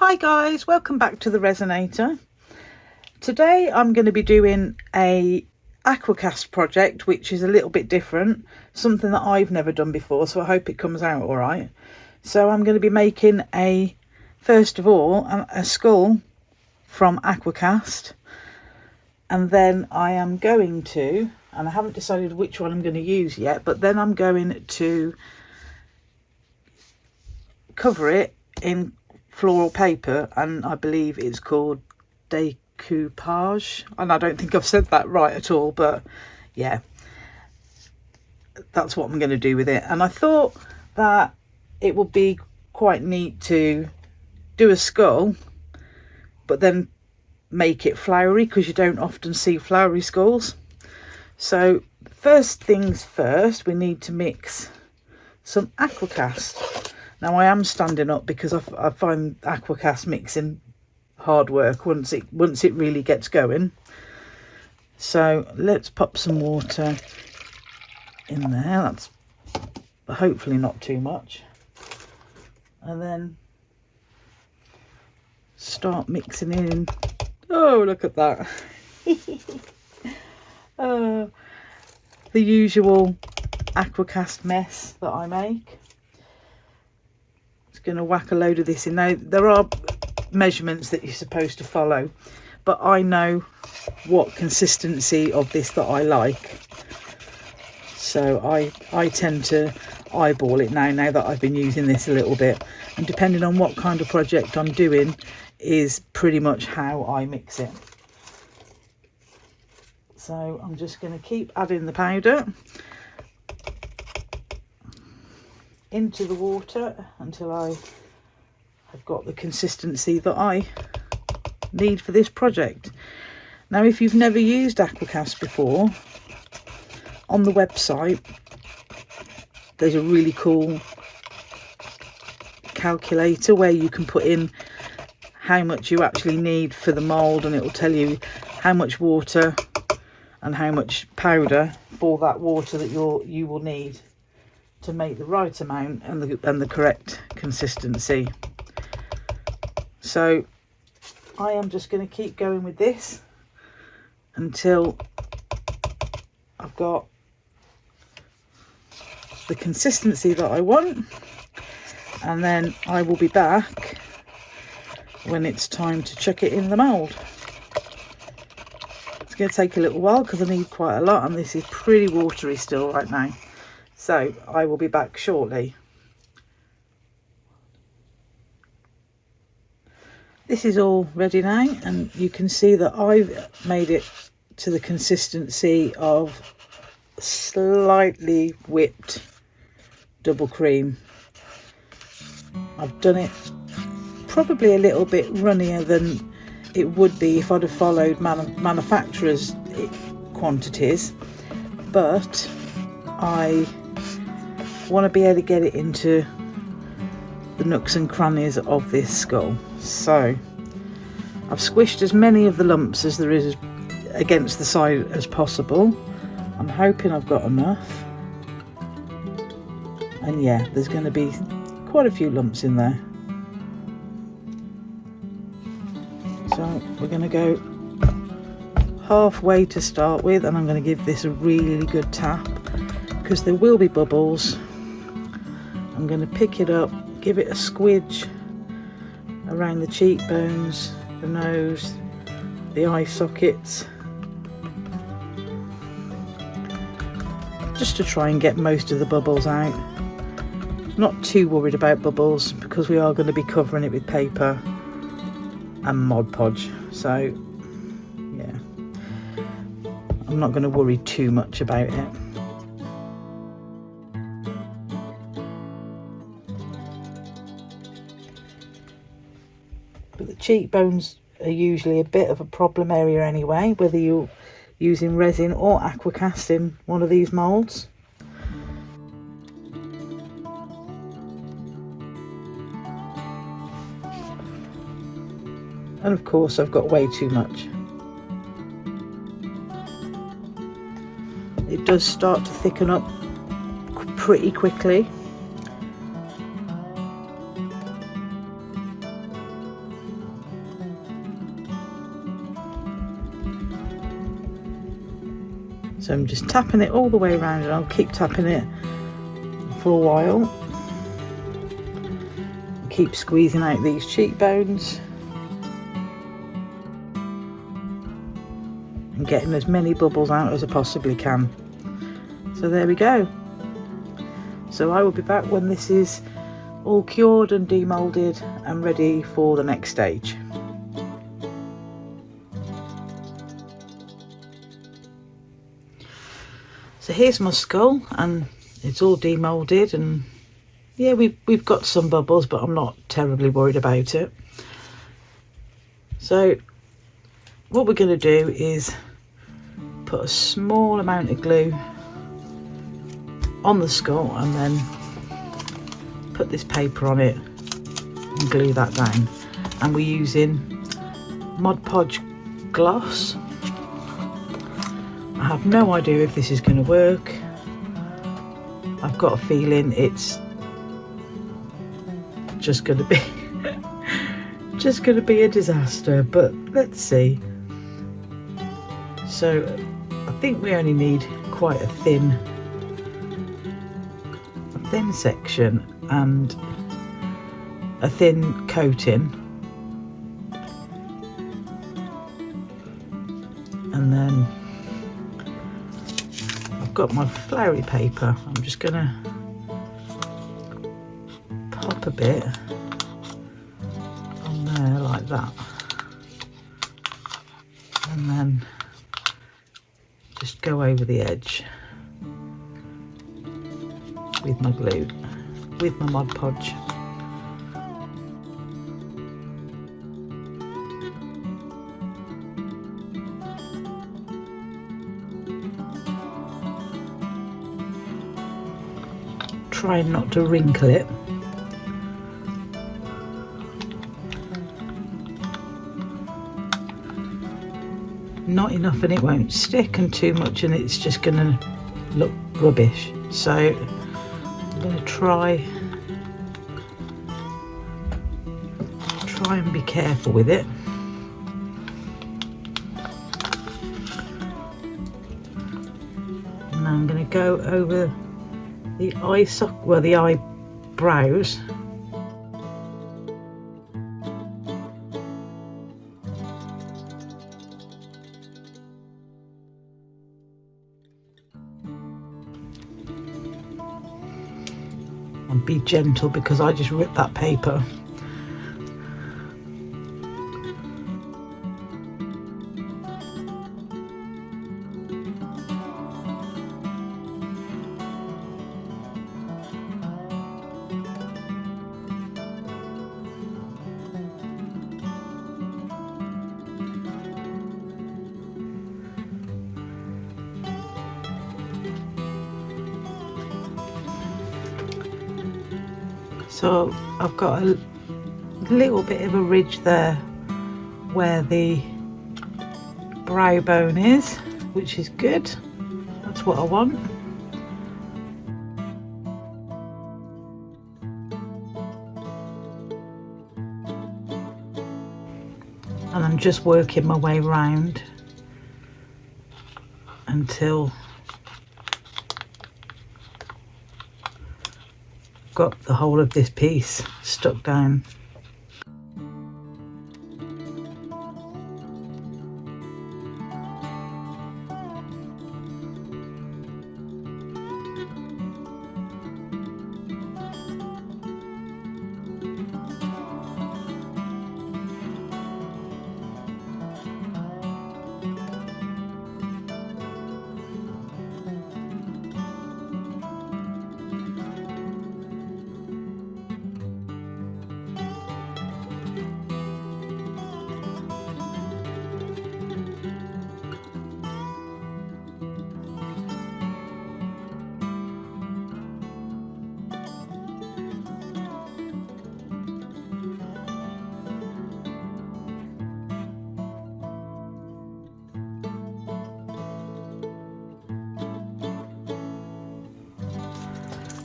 Hi guys, welcome back to the Resinator. Today I'm going to be doing a aquacast project, which is a little bit different, something that I've never done before, so I hope it comes out all right. So I'm going to be making first of all a skull from aquacast, and then I am going to, and I haven't decided which one I'm going to use yet, but then I'm going to cover it in floral paper, and I believe it's called Decoupage, and I don't think I've said that right at all, but yeah, that's what I'm going to do with it. And I thought that it would be quite neat to do a skull but then make it flowery, because you don't often see flowery skulls. So first things first, we need to mix some aquacast. Now I am standing up because I find aquacast mixing hard work once it really gets going. So let's pop some water in there. That's hopefully not too much. And then start mixing in. Oh, look at that. The usual aquacast mess that I make. Going to whack a load of this in. Now there are measurements that you're supposed to follow, but I know what consistency of this that I like, so I tend to eyeball it now that I've been using this a little bit, and depending on what kind of project I'm doing is pretty much how I mix it. So I'm just going to keep adding the powder into the water until I have got the consistency that I need for this project. Now if you've never used aquacast before, on the website there's a really cool calculator where you can put in how much you actually need for the mould, and it will tell you how much water and how much powder for that water that you will need to make the right amount and the correct consistency. So I am just going to keep going with this until I've got the consistency that I want, and then I will be back when it's time to chuck it in the mould. It's going to take a little while because I need quite a lot, and this is pretty watery still right now. So I will be back shortly. This is all ready now, and you can see that I've made it to the consistency of slightly whipped double cream. I've done it probably a little bit runnier than it would be if I'd have followed manufacturers' quantities, but I want to be able to get it into the nooks and crannies of this skull. So I've squished as many of the lumps as there is against the side as possible. I'm hoping I've got enough, and yeah, there's going to be quite a few lumps in there. So we're going to go halfway to start with, and I'm going to give this a really good tap because there will be bubbles. I'm going to pick it up, give it a squidge around the cheekbones, the nose, the eye sockets, just to try and get most of the bubbles out. Not too worried about bubbles because we are going to be covering it with paper and Mod Podge, so yeah, I'm not going to worry too much about it. But the cheekbones are usually a bit of a problem area anyway, whether you're using resin or aquacast in one of these moulds. And of course I've got way too much. It does start to thicken up pretty quickly. So I'm just tapping it all the way around, and I'll keep tapping it for a while. Keep squeezing out these cheekbones and getting as many bubbles out as I possibly can. So there we go. So I will be back when this is all cured and demolded and ready for the next stage. So here's my skull, and it's all demolded, and yeah, we've got some bubbles, but I'm not terribly worried about it. So what we're going to do is put a small amount of glue on the skull, and then put this paper on it and glue that down. And we're using Mod Podge gloss. I have no idea if this is going to work. I've got a feeling it's just going to be a disaster, but let's see. So I think we only need quite a thin section and a thin coating, and then I've got my flowery paper. I'm just gonna pop a bit on there like that, and then just go over the edge with my glue, with my Mod Podge. Trying not to wrinkle it. Not enough and it won't stick, and too much and it's just gonna look rubbish. So I'm gonna try and be careful with it. And I'm gonna go over the the eyebrows. And be gentle because I just ripped that paper. So I've got a little bit of a ridge there where the brow bone is, which is good. That's what I want. And I'm just working my way round until got the whole of this piece stuck down.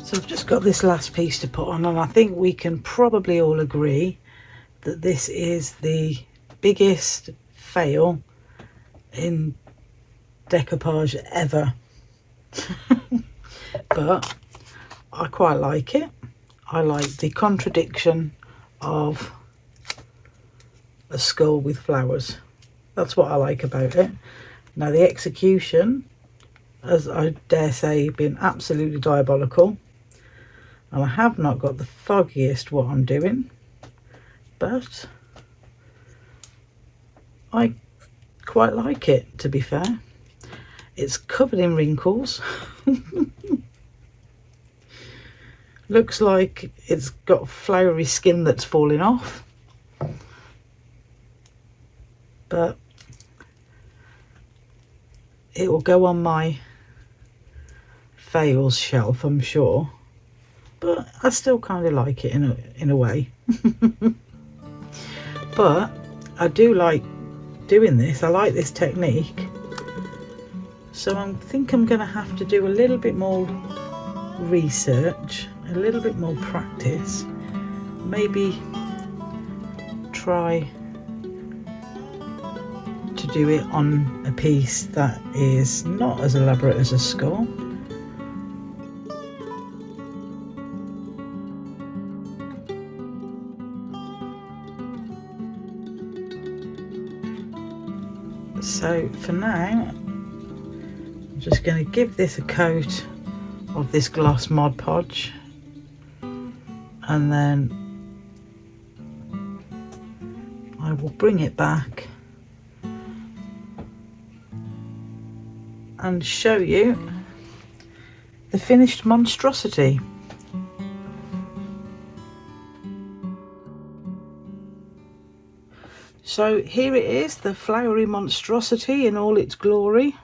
So I've just got this last piece to put on, and I think we can probably all agree that this is the biggest fail in decoupage ever. But I quite like it. I like the contradiction of a skull with flowers. That's what I like about it. Now the execution, as I dare say, been absolutely diabolical, and I have not got the foggiest what I'm doing, but I quite like it, to be fair. It's covered in wrinkles. Looks like it's got flowery skin that's falling off, but it will go on my fails shelf, I'm sure. But I still kind of like it in a way. But I do like doing this. I like this technique. So I think I'm going to have to do a little bit more research, a little bit more practice. Maybe try to do it on a piece that is not as elaborate as a skull. So for now, I'm just going to give this a coat of this gloss Mod Podge, and then I will bring it back and show you the finished monstrosity. So here it is, the flowery monstrosity in all its glory.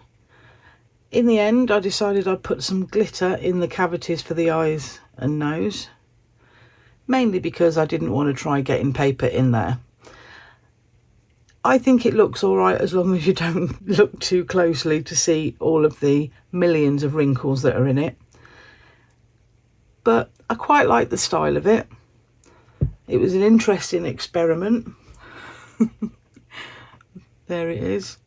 In the end, I decided I'd put some glitter in the cavities for the eyes and nose, mainly because I didn't want to try getting paper in there. I think it looks all right as long as you don't look too closely to see all of the millions of wrinkles that are in it. But I quite like the style of it. It was an interesting experiment. There it is.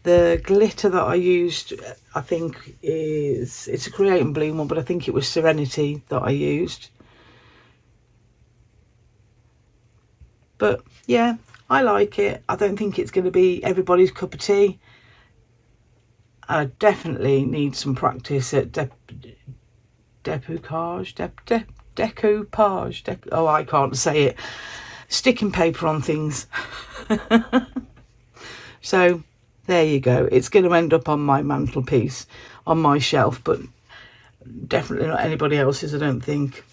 The glitter that I used, I think it's a Create and Bloom one, but I think it was Serenity that I used. But yeah, I like it. I don't think it's going to be everybody's cup of tea. I definitely need some practice at decoupage. Oh, I can't say it. Sticking paper on things. So there you go. It's going to end up on my mantelpiece, on my shelf, but definitely not anybody else's, I don't think.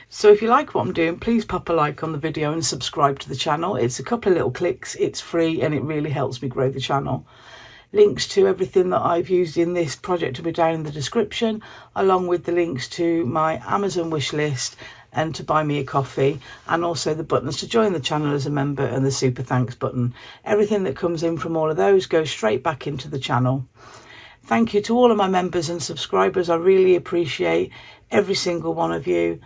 So if you like what I'm doing, please pop a like on the video and subscribe to the channel. It's a couple of little clicks, it's free, and it really helps me grow the channel. Links to everything that I've used in this project will be down in the description, along with the links to my Amazon wish list and to buy me a coffee, and also the buttons to join the channel as a member and the super thanks button. Everything that comes in from all of those goes straight back into the channel. Thank you to all of my members and subscribers. I really appreciate every single one of you.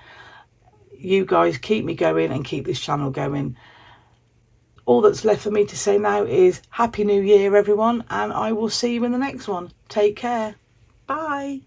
You guys keep me going and keep this channel going. All that's left for me to say now is Happy New Year, everyone, and I will see you in the next one. Take care. Bye.